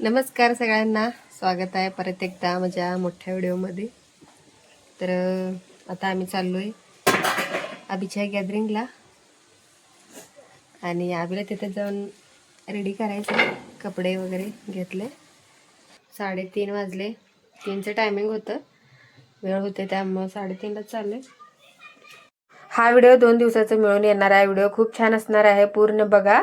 नमस्कार सगळ्यांना, स्वागत आहे परत एकदा माझ्या मोठ्या व्हिडिओमध्ये. तर आता आम्ही चाललो आहे अभिच्या गॅदरिंगला आणि आबीला तिथे जाऊन रेडी करायचं. कपडे वगैरे घेतले. 3:30 वाजले. 3चं टायमिंग होतं, वेळ होते त्यामुळे 3:30लाच चालले. हा व्हिडिओ 2 दिवसाचा मिळून येणार आहे. व्हिडिओ खूप छान असणार आहे, पूर्ण बघा.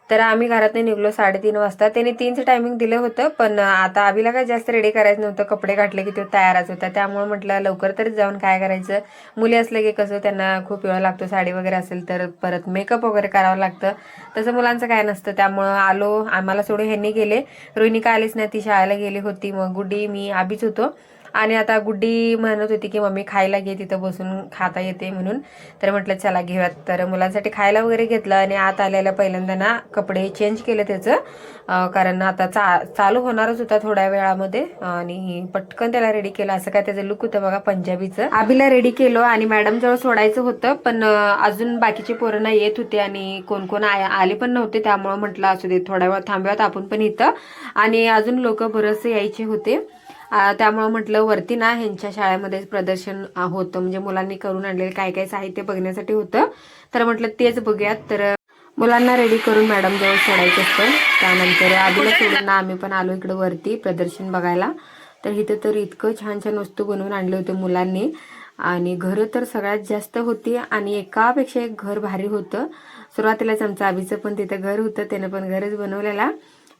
तर आम्ही घरातून निघलो 3:30 वाजता. त्यांनी 3चं टायमिंग दिलं होतं, पण आता आबीला काय जास्त रेडी करायचं नव्हतं. कपडे घातले की तो तयारच होता, त्यामुळे म्हटलं लवकर तरी जाऊन काय करायचं. मुली असले की कसं त्यांना खूप वेळ लागतो. साडी वगैरे असेल तर परत मेकअप वगैरे करावं लागतं, तसं मुलांचं काय नसतं. त्यामुळं आलो, आम्हाला सोडून ह्यांनी गेले. रोहिणी काय आलीच नाही, ती शाळेला गेली होती. मग गुड्डी, मी, आबीच होतो. आणि आता गुड्डी म्हणत होती की मम्मी खायला घे, तिथं बसून खाता येते म्हणून. तर म्हटलं चला घेऊयात. तर मुलांसाठी खायला वगैरे घेतलं आणि आत आलेल्या पहिल्यांदा ना कपडे चेंज केले त्याचं, कारण आता चालू होणारच होता थोड्या वेळामध्ये. आणि पटकन त्याला रेडी केलं. असं काय त्याचं लुक होतं बघा पंजाबीचं. आबीला रेडी केलं आणि मॅडम जवळ सोडायचं होतं, पण अजून बाकीचे पोरं येत होते आणि कोण कोण आले पण नव्हते. त्यामुळे म्हटलं असू दे, थोड्या वेळ थांबूयात आपण पण इथं. आणि अजून लोक बरेचसे यायचे होते, त्यामुळे म्हटलं वरती ना ह्यांच्या शाळेमध्ये प्रदर्शन होतं, म्हणजे मुलांनी करून आणलेलं काय काय साहित्य बघण्यासाठी होतं. तर म्हटलं तेच बघूयात. तर मुलांना रेडी करून मॅडम जवळ सोडायचं असतं. त्यानंतर आबीला सोडून ना आम्ही पण आलो इकडं वरती प्रदर्शन बघायला. तर इथं तर इतकं छान छान वस्तू बनवून आणले होते मुलांनी. आणि घरं तर सगळ्यात जास्त होती आणि एकापेक्षा एक घर भारी होतं. सुरुवातीलाच आमचं आबीचं पण तिथं घर होतं, त्यानं पण घरच बनवलेला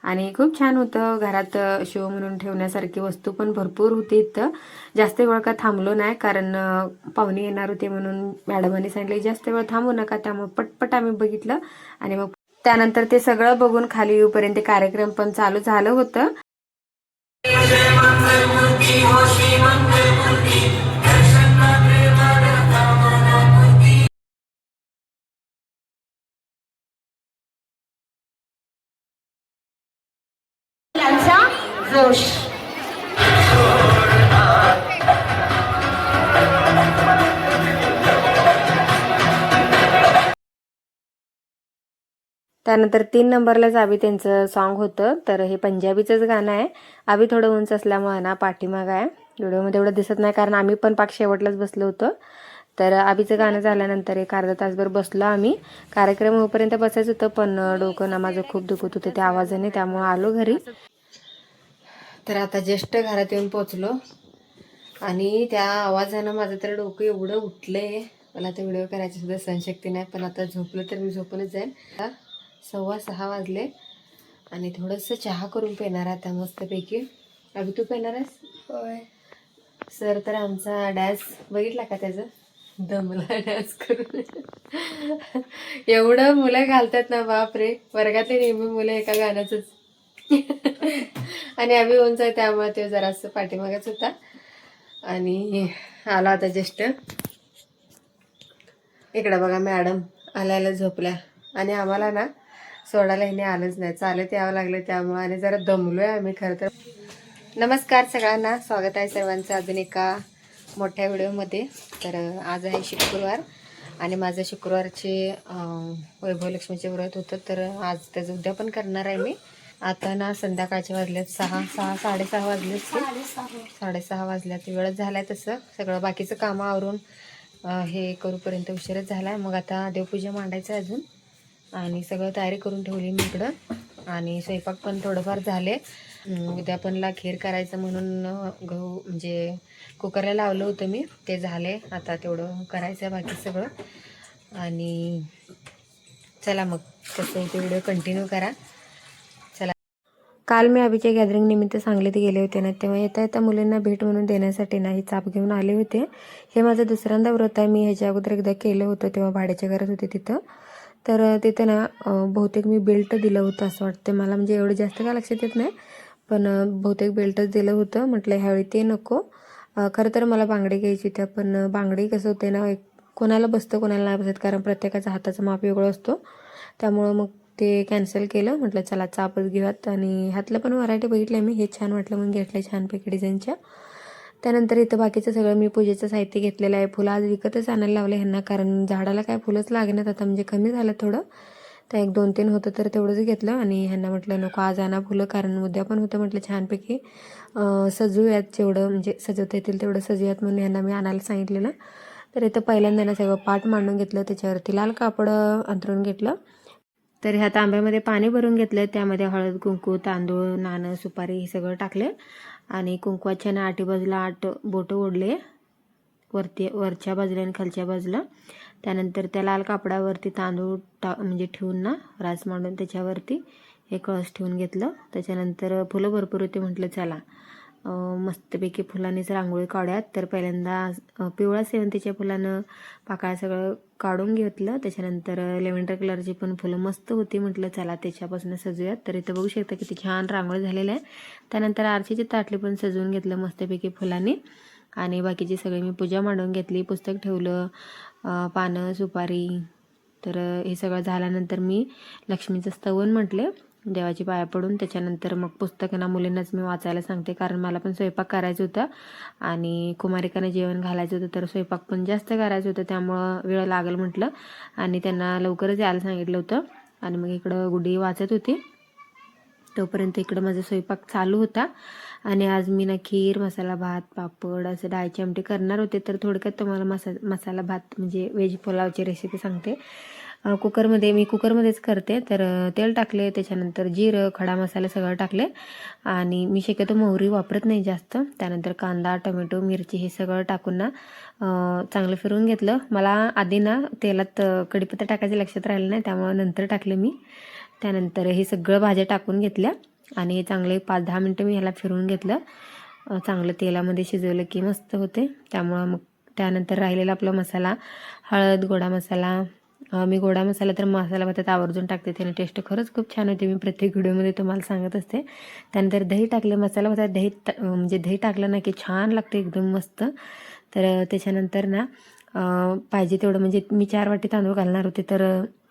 आणि खूप छान होतं. घरात शो म्हणून ठेवण्यासारखी वस्तू पण भरपूर होती इथं. जास्त वेळ का थांबलो नाही, कारण पाहुणे येणार होते म्हणून मॅडमांनी सांगितले जास्त वेळ थांबू नका. त्यामुळे पटपट आम्ही बघितलं आणि मग त्यानंतर ते सगळं बघून खाली येऊपर्यंत कार्यक्रम पण चालू झालं होतं. जोश त्यानंतर 3 नंबरलाच आबी त्यांचं सॉन्ग होतं. तर हे पंजाबीचंच गाणं आहे. आबी थोडं उंच असल्यामुळे ना पाठीमाग आहे, व्हिडिओमध्ये एवढं दिसत नाही, कारण आम्ही पण पाक शेवटलाच बसलो होतो. तर आबीचं गाणं झाल्यानंतर एक अर्धा तासभर बसलो आम्ही. कार्यक्रम होईपर्यंत बसायचं होतं, पण डोकं ना माझं खूप दुखत होतं त्या आवाजाने, त्यामुळे आलो घरी. तर आता जस्ट घरात येऊन पोचलो आणि त्या आवाजानं माझं तर डोकं एवढं उठलंय, मला ते व्हिडिओ करायची सुद्धा सहनशक्ती नाही. पण आता झोपलं तर मी झोपूनच जाईल. 6:15 वाजले आणि थोडंसं चहा करून पिणार आता मस्तपैकी. अभि तू पिणार आहेस? होय सर. तर आमचा डॅन्स बघितला का, त्याचं दमला डॅन्स करून. एवढं मुलं घालतात ना, बापरे. वर्गातले नेहमी मुलं एका गाण्याचंच. आणि आम्ही उंच आहे त्यामुळे ते जरासं पाठीमागच होता. आणि आला आता जस्ट इकडं बघा, मॅडम आल्याला झोपल्या आणि आम्हाला ना सोडायला हिने आलंच नाही, चालत यावं लागलं त्यामुळे. आणि जरा दमलोय आम्ही खरं तर. नमस्कार सगळ्यांना, स्वागत आहे सर्वांचं अजून एका मोठ्या व्हिडिओमध्ये. तर आज आहे शुक्रवार आणि माझं शुक्रवारचे वैभवलक्ष्मीचे व्रत होतं, तर आज त्याचं उद्यापन करणार आहे मी. आता ना संध्याकाळचे वाजलेत 6:30 वाजलेत. 6:30 वाजल्यात, वेळच झालाय तसं. सगळं बाकीचं कामं आवरून हे करूपर्यंत उशीरच झालाय. मग आता देवपूजा मांडायचं आहे अजून, आणि सगळं तयारी करून ठेवली मी इकडं. आणि स्वयंपाक पण थोडंफार झाले. उद्यापनला खीर करायचं म्हणून गहू म्हणजे कुकरला लावलं होतं मी, ते झाले. आता तेवढं करायचं आहे बाकी सगळं. आणि चला मग कसं ते व्हिडिओ कंटिन्यू करा. चला. काल मी अभिच्या गॅदरिंग निमित्त सांगलीत गेले होते ना, तेव्हा येता येता मुलींना भेट म्हणून देण्यासाठी नाही चाप घेऊन आले होते. हे माझं दुसऱ्यांदा व्रत आहे. मी ह्याच्या अगोदर एकदा केलं होतं, तेव्हा भाड्याच्या घरात होते तिथं. तर तिथे ना बहुतेक मी बेल्ट दिलं होतं असं वाटतं मला, म्हणजे एवढं जास्त काय लक्षात येत नाही, पण बहुतेक बेल्टच दिलं होतं. म्हटलं ह्यावेळी ते नको. खरं तर मला बांगडी घ्यायची होत्या, पण बांगडी कसं होते ना, कोणाला बसतं कोणाला नाही बसत, कारण प्रत्येकाचा हाताचा माप वेगळं असतो. त्यामुळं मग ते कॅन्सल केलं. म्हटलं चला चापच घेऊयात. आणि ह्यातलं पण व्हरायटी बघितली मी, हे छान वाटलं म्हणून घेतलं छानपैकी डिझाईनच्या. त्यानंतर इथं बाकीचं सगळं मी पूजेचं साहित्य घेतलेलं आहे. फुलं आज विकतच आणायला लावले ह्यांना, कारण झाडाला काय फुलंच लागण्यात आता, म्हणजे कमी झालं थोडं. तर एक 2-3 होतं तर तेवढंच घेतलं आणि ह्यांना म्हटलं नको आज आणा फुलं, कारण उद्या पण होतं म्हटलं छानपैकी सजूयात, जेवढं म्हणजे सजवता येतील तेवढं सजूयात म्हणून ह्यांना मी आणायला सांगितलेलं. तर इथं पहिल्यांदा ना सगळं पाट मांडून घेतलं, त्याच्यावरती लाल कापड अंथरून घेतलं. तर ह्या तांब्यामध्ये पाणी भरून घेतलं, त्यामध्ये हळद, कुंकू, तांदूळ, नाणं, सुपारी हे सगळं टाकले आणि कुंकवाच्या ना 8 बाजूला 8 बोटं ओढले, वरच्या बाजूला आणि खालच्या बाजूला. त्यानंतर त्या लाल कापडावरती तांदूळ म्हणजे ठेवून ना रास मांडून त्याच्यावरती हे कळस ठेवून घेतलं. त्याच्यानंतर फुलं भरपूर होती, म्हटलं चला मस्तपैकी फुलांनीच रांगोळी काढूयात. तर पहिल्यांदा पिवळ्या सेवंतीच्या फुलानं पाकळ्या सगळं काढून घेतलं. त्याच्यानंतर लेव्हेंडर कलरची पण फुलं मस्त होती, म्हटलं चला त्याच्यापासून सजूयात. तर इथं बघू शकता किती छान रांगोळी झालेलं आहे. त्यानंतर आरतीची ताटली पण सजवून घेतलं मस्तपैकी फुलांनी आणि बाकीची सगळी मी पूजा मांडून घेतली, पुस्तक ठेवलं, पानं, सुपारी. तर हे सगळं झाल्यानंतर मी लक्ष्मीचं स्तवन म्हटले देवाची पाया पडून. त्याच्यानंतर मग पुस्तकांना मुलींनाच मी वाचायला सांगते, कारण मला पण स्वयंपाक करायचं होतं आणि कुमारिकांना जेवण घालायचं होतं. तर स्वयंपाक पण जास्त करायचं होतं, त्यामुळं वेळ लागेल म्हटलं आणि त्यांना लवकरच यायला सांगितलं होतं. आणि मग इकडं गुड्डी वाचत होती, तोपर्यंत इकडं माझा स्वयंपाक चालू होता. आणि आज मी ना खीर, मसाला भात, पापड असं डाळीची आमटी करणार होते. तर थोडक्यात तुम्हाला मसाला भात म्हणजे व्हेज पुलावची रेसिपी सांगते. मी कुकरमध्येच करते. तर तेल टाकले, त्याच्यानंतर जिरं, खडा मसाला सगळं टाकले आणि मी शक्यतो मोहरी वापरत नाही जास्त. त्यानंतर कांदा, टोमॅटो, मिरची हे सगळं टाकून ना चांगलं फिरवून घेतलं. मला आधी ना तेलात कढीपत्ता टाकायचं लक्षात राहिलं नाही, त्यामुळे नंतर टाकले मी. त्यानंतर हे सगळं भाज्या टाकून घेतल्या आणि चांगले 5-10 मिनटं मी ह्याला फिरवून घेतलं. चांगलं तेलामध्ये शिजवलं की मस्त होते. त्यामुळं मग त्यानंतर राहिलेला आपला मसाला, हळद, गोडा मसाला. मी गोडा मसाला तर मसाला भातात आवर्जून टाकते, त्याने टेस्ट खरंच खूप छान होते, मी प्रत्येक व्हिडिओमध्ये तुम्हाला सांगत असते. त्यानंतर दही टाकले, मसाला भातात म्हणजे दही टाकलं ना की छान लागते एकदम मस्त. तर त्याच्यानंतर ना पाहिजे तेवढं म्हणजे मी 4 वाटी तांदूळ घालणार होते, तर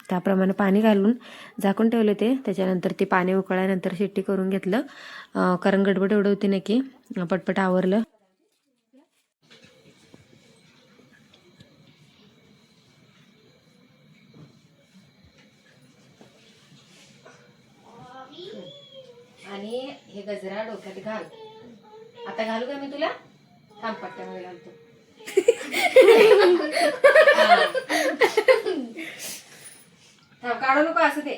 त्याप्रमाणे पाणी घालून झाकून ठेवले ते. त्याच्यानंतर ते पाणी उकळल्यानंतर शिट्टी करून घेतलं, कारण गडबड एवढं होती ना की पटपट आवरलं. आणि हे गजरा डोक्यात घाल. आता घालू का मी तुला? थांब पट्ट्यामध्ये घालतो. थांब, काढू नको, असं ते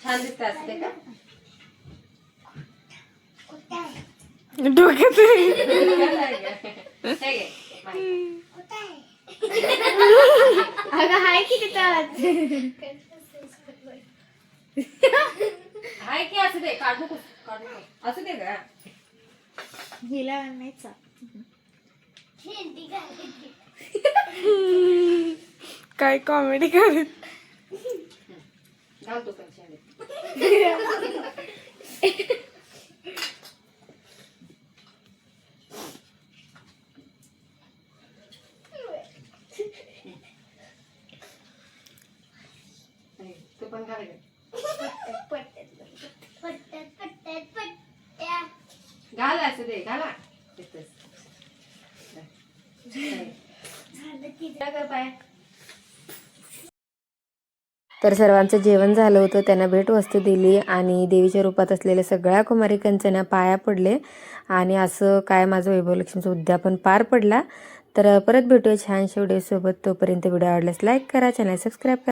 छान दिसतं. असं ते का डोक्यात हाय किती हाय की असं दे, काढू नको, असं दे का हिला आणायचा. काय कॉमेडी करत घालतो पण छान. तू पण घाल. घाल असं दे, घाला. तर सर्वांचं जेवण झालं होतं, त्यांना भेटवस्तू दिली आणि देवीच्या रूपात असलेल्या सगळ्या कुमारिकांच्या ना पाया पडले आणि असं काय माझं वैभवलक्ष्मीचं उद्यापन पार पडला. तर परत भेटूया छानशा व्हिडिओसोबत. तोपर्यंत व्हिडिओ आवडल्यास लाईक करा, चॅनल सबस्क्राईब करा.